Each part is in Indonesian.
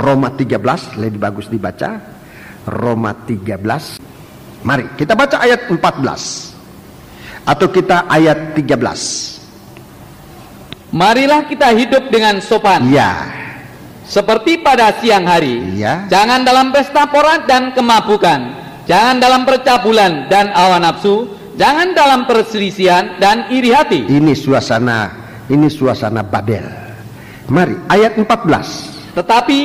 Roma 13, lebih bagus dibaca. Roma 13. Mari kita baca ayat 14 atau kita ayat 13. Marilah kita hidup dengan sopan, Ya, seperti pada siang hari. ya. Jangan dalam pesta pora dan kemabukan, jangan dalam percabulan dan hawa nafsu, jangan dalam perselisihan dan iri hati. Ini suasana Babel. Mari ayat 14. Tetapi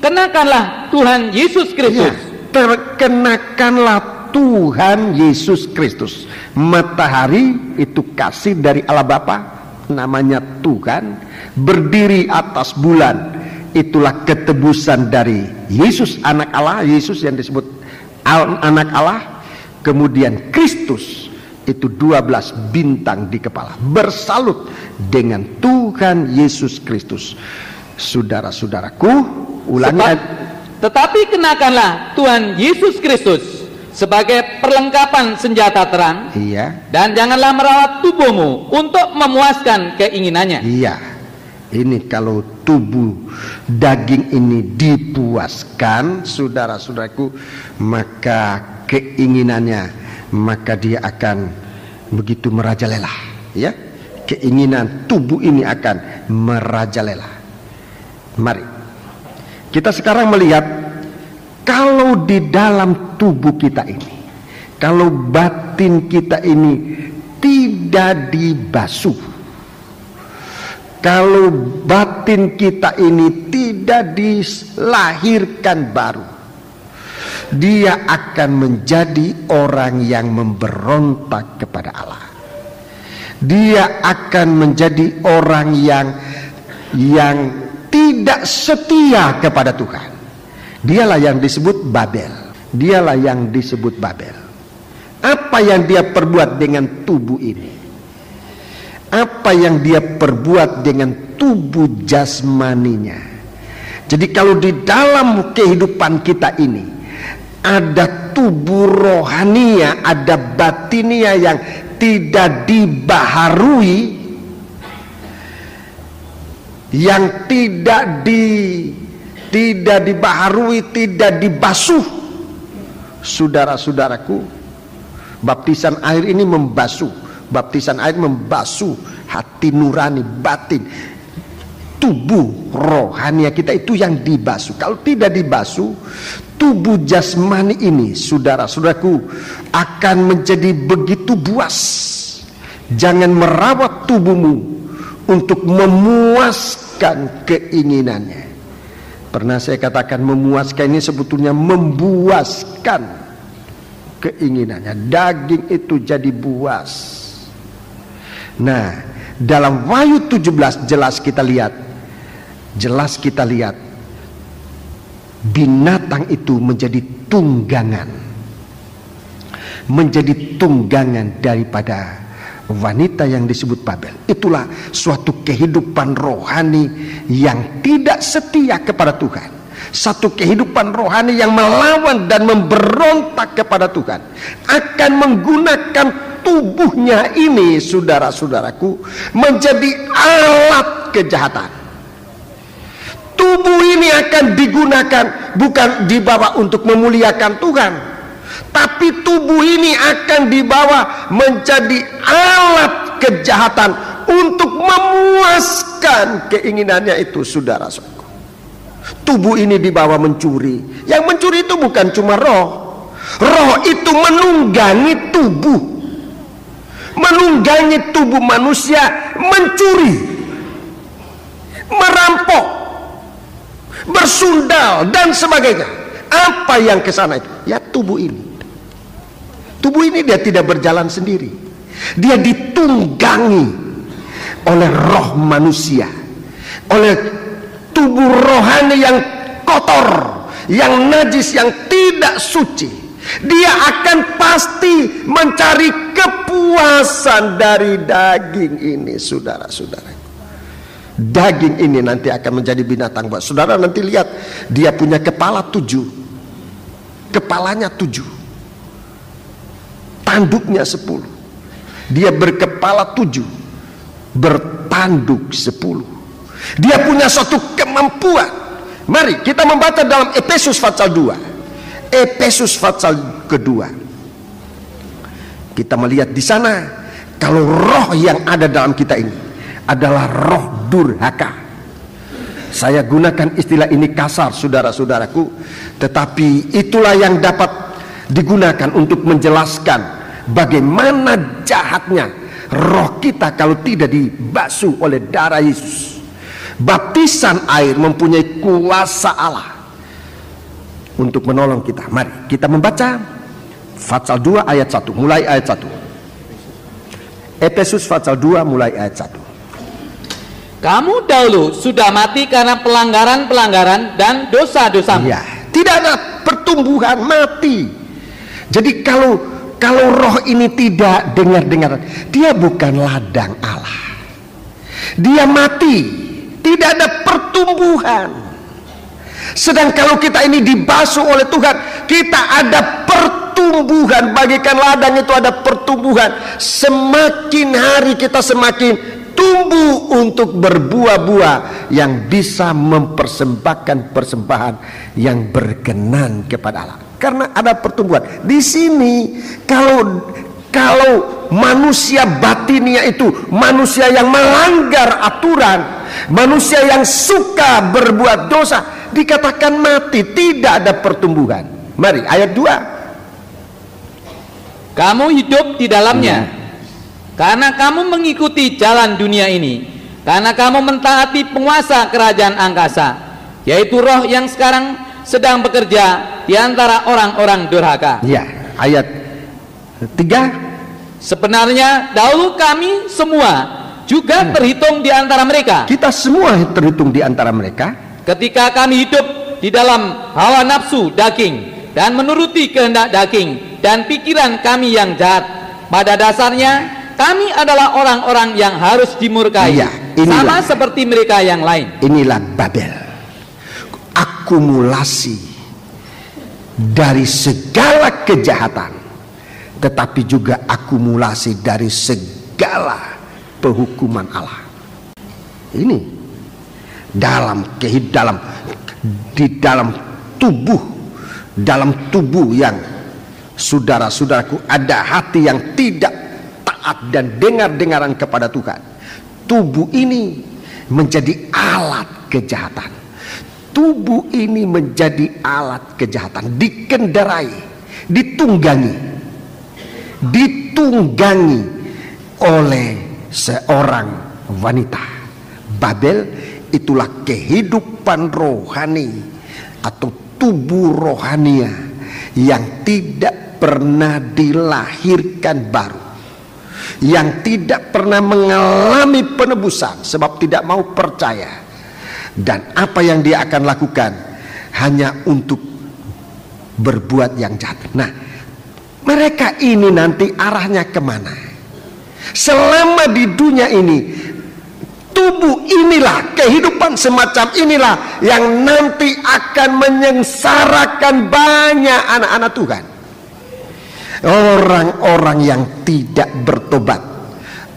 kenakanlah Tuhan Yesus Kristus. Ya, terkenakanlah Tuhan Yesus Kristus. Matahari itu kasih dari Allah Bapa, namanya Tuhan, berdiri atas bulan, itulah ketebusan dari Yesus anak Allah, Yesus yang disebut anak Allah. Kemudian Kristus itu 12 bintang di kepala, bersalut dengan Tuhan Yesus Kristus. Saudara-saudaraku, ulangi. Tetapi kenakanlah Tuhan Yesus Kristus sebagai perlengkapan senjata terang. Iya. Dan janganlah merawat tubuhmu untuk memuaskan keinginannya. Iya. Ini kalau tubuh daging ini dipuaskan, saudara-saudaraku, maka keinginannya, maka dia akan begitu merajalela, ya. Keinginan tubuh ini akan merajalela. Mari kita sekarang melihat, kalau di dalam tubuh kita ini, kalau batin kita ini tidak dibasuh, kalau batin kita ini tidak dilahirkan baru, dia akan menjadi orang yang memberontak kepada Allah. Dia akan menjadi orang yang tidak setia kepada Tuhan. Dialah yang disebut Babel. Dialah yang disebut Babel. Apa yang dia perbuat dengan tubuh ini? Apa yang dia perbuat dengan tubuh jasmaninya? Jadi kalau di dalam kehidupan kita ini ada tubuh rohania, ada batinia yang tidak dibaharui, yang tidak dibaharui, tidak dibasuh, saudara-saudaraku, baptisan air ini membasuh. Baptisan air membasuh hati nurani, batin, tubuh rohania kita itu yang dibasuh. Kalau tidak dibasuh, tubuh jasmani ini, saudara-saudaraku, akan menjadi begitu buas. Jangan merawat tubuhmu untuk memuaskan keinginannya. Pernah saya katakan, memuaskan ini sebetulnya membuaskan keinginannya. Daging itu jadi buas. Nah, dalam Wahyu 17 jelas kita lihat binatang itu menjadi tunggangan daripada wanita yang disebut Babel. Itulah suatu kehidupan rohani yang tidak setia kepada Tuhan. Satu kehidupan rohani yang melawan dan memberontak kepada Tuhan, akan menggunakan tubuhnya ini, saudara-saudaraku, menjadi alat kejahatan. Tubuh ini akan digunakan bukan dibawa untuk memuliakan Tuhan, tapi tubuh ini akan dibawa menjadi alat kejahatan untuk memuaskan keinginannya itu, saudara-saudaraku. Tubuh ini dibawa mencuri. Yang mencuri itu bukan cuma roh. Roh itu menunggangi tubuh manusia, mencuri, merampok, bersundal dan sebagainya. Apa yang kesana itu? Ya tubuh ini. Tubuh ini dia tidak berjalan sendiri. Dia ditunggangi oleh roh manusia, oleh tubuh rohani yang kotor, yang najis, yang tidak suci. Dia akan pasti mencari kepuasan dari daging ini, saudara-saudara. Daging ini nanti akan menjadi binatang buas. Saudara nanti lihat, dia punya kepala 7, kepalanya 7, tanduknya 10. Dia berkepala 7, bertanduk 10. Dia punya suatu kemampuan Mari kita membaca dalam Efesus pasal 2. Efesus pasal kedua. Kita melihat di sana kalau roh yang ada dalam kita ini adalah roh durhaka. Saya gunakan istilah ini kasar, saudara-saudaraku, tetapi itulah yang dapat digunakan untuk menjelaskan bagaimana jahatnya roh kita kalau tidak dibasuh oleh darah Yesus. Baptisan air mempunyai kuasa Allah untuk menolong kita. Mari kita membaca pasal 2 ayat 1, mulai ayat 1. Efesus pasal 2 mulai ayat 1. Kamu dahulu sudah mati karena pelanggaran-pelanggaran dan dosa-dosamu. Ya, tidak ada pertumbuhan, mati. Jadi kalau roh ini tidak dengar-dengar, dia bukan ladang Allah. Dia mati. Tidak ada pertumbuhan. Sedang kalau kita ini dibasuh oleh Tuhan, kita ada pertumbuhan. Bagikan ladang itu ada pertumbuhan. Semakin hari kita semakin tumbuh untuk berbuah-buah yang bisa mempersembahkan persembahan yang berkenan kepada Allah. Karena ada pertumbuhan. Di sini kalau manusia batinnya itu manusia yang melanggar aturan, manusia yang suka berbuat dosa, dikatakan mati, tidak ada pertumbuhan. Mari ayat 2. Kamu hidup di dalamnya karena kamu mengikuti jalan dunia ini, karena kamu mentaati penguasa kerajaan angkasa, yaitu roh yang sekarang sedang bekerja di antara orang-orang durhaka. Ya, ayat 3. Sebenarnya dahulu kami semua juga terhitung di antara mereka. Kita semua terhitung di antara mereka. Ketika kami hidup di dalam hawa nafsu daging dan menuruti kehendak daging dan pikiran kami yang jahat, pada dasarnya kami adalah orang-orang yang harus dimurkai, ya, sama seperti mereka yang lain. Inilah Babel, akumulasi dari segala kejahatan, tetapi juga akumulasi dari segala penghukuman Allah. Ini di dalam tubuh yang saudara-saudaraku ada hati yang tidak taat dan dengar-dengaran kepada Tuhan. Tubuh ini menjadi alat kejahatan. Tubuh ini menjadi alat kejahatan, dikendarai, ditunggangi oleh seorang wanita. Babel itulah kehidupan rohani atau tubuh rohania yang tidak pernah dilahirkan baru, yang tidak pernah mengalami penebusan sebab tidak mau percaya, dan apa yang dia akan lakukan hanya untuk berbuat yang jahat. Nah, mereka ini nanti arahnya kemana? Selama di dunia ini, tubuh inilah, kehidupan semacam inilah yang nanti akan menyengsarakan banyak anak-anak Tuhan. Orang-orang yang tidak bertobat,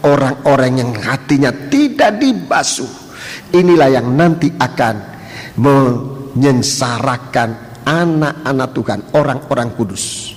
orang-orang yang hatinya tidak dibasuh, inilah yang nanti akan menyengsarakan anak-anak Tuhan, orang-orang kudus.